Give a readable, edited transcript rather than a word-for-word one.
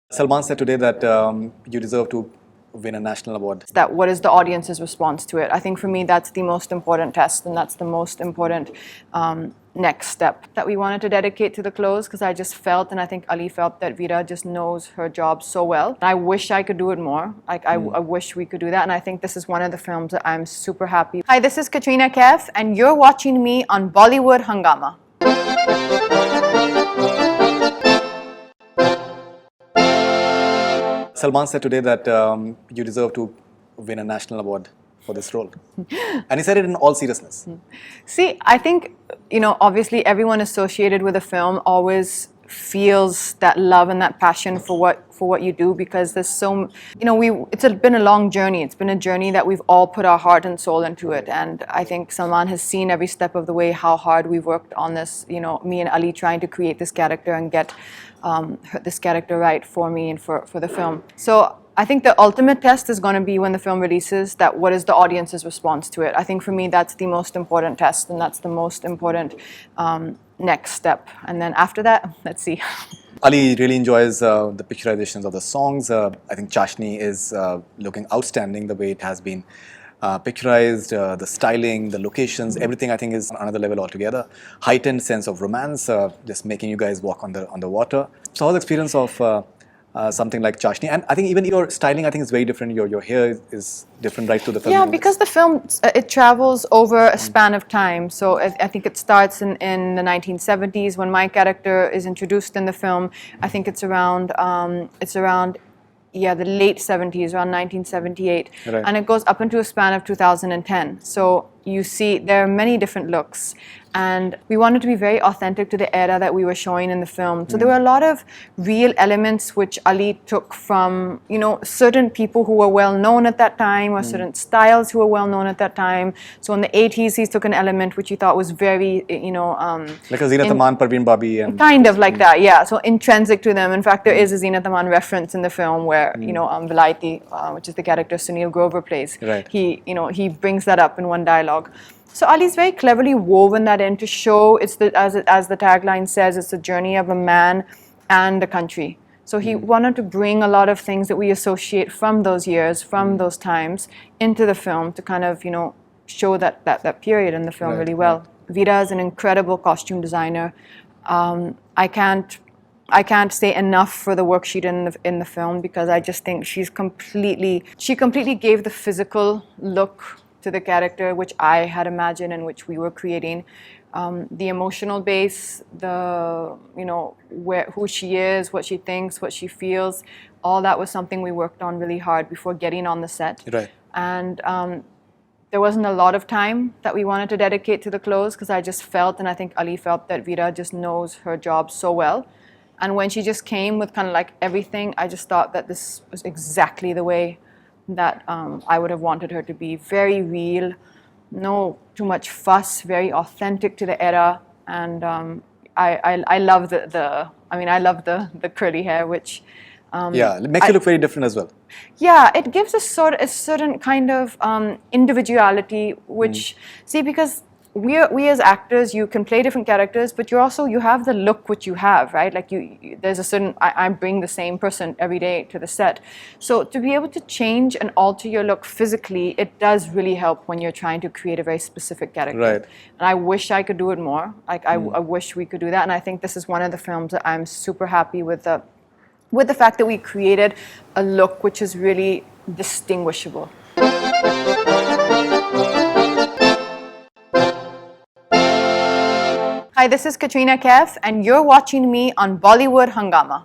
Salman said today that you deserve to win a national award. That what is the audience's response to it? I think for me that's the most important test, and that's the most important next step that we wanted to dedicate to the close, because I just felt, and I think Ali felt, that Veera just knows her job so well. I wish I could do it more. I wish we could do that, and I think this is one of the films that I'm super happy. Hi, this is Katrina Kaif, and you're watching me on Bollywood Hungama. Salman said today that you deserve to win a national award for this role. And he said it in all seriousness. See, I think, obviously everyone associated with a film always feels that love and that passion for what you do, because there's so, it's been a long journey. It's been a journey that we've all put our heart and soul into it. And I think Salman has seen every step of the way how hard we've worked on this, me and Ali trying to create this character and get this character right for me and for the film. So I think the ultimate test is going to be when the film releases, that what is the audience's response to it. I think for me that's the most important test, and that's the most important next step. And then after that, let's see. Ali really enjoys the picturizations of the songs. I think Chashni is looking outstanding the way it has been picturized, the styling, the locations, everything I think is on another level altogether. Heightened sense of romance, just making you guys walk on the water. So how's the experience of something like Chashni? And I think even your styling, I think, is very different. Your hair is different right to the film. Yeah, because the film, it travels over a span of time. So I think it starts in the 1970s when my character is introduced in the film. I think it's around the late 70s, around 1978. Right. And it goes up into a span of 2010. So you see there are many different looks. And we wanted to be very authentic to the era that we were showing in the film. So there were a lot of real elements which Ali took from, certain people who were well known at that time, or certain styles who were well known at that time. So in the 80s, he took an element which he thought was very, like a Zeenat Aman, Parveen Babi, and kind of like that, yeah. So intrinsic to them. In fact, there is a Zeenat Aman reference in the film where Vilaiti, which is the character Sunil Grover plays. Right. He brings that up in one dialogue. So Ali's very cleverly woven that in to show, as the tagline says, it's a journey of a man and a country. So he wanted to bring a lot of things that we associate from those years, from those times, into the film to kind of, show that period in the film really well. Veera is an incredible costume designer. I can't say enough for the work she did in the film, because I just think she completely gave the physical look to the character which I had imagined and which we were creating. The emotional base, who she is, what she thinks, what she feels, all that was something we worked on really hard before getting on the set. Right. And there wasn't a lot of time that we wanted to dedicate to the close, because I just felt, and I think Ali felt, that Veera just knows her job so well. And when she just came with kind of like everything, I just thought that this was exactly the way that I would have wanted her to be. Very real, no too much fuss, very authentic to the era. And I love I love the curly hair, which it makes you look very different as well. Yeah, it gives a certain kind of individuality, which because we as actors, you can play different characters, but you have the look which you have, right? Like there's a certain, I bring the same person every day to the set. So to be able to change and alter your look physically, it does really help when you're trying to create a very specific character. Right. And I wish I could do it more. I wish we could do that. And I think this is one of the films that I'm super happy with the fact that we created a look which is really distinguishable. Hi, this is Katrina Kaif, and you're watching me on Bollywood Hungama.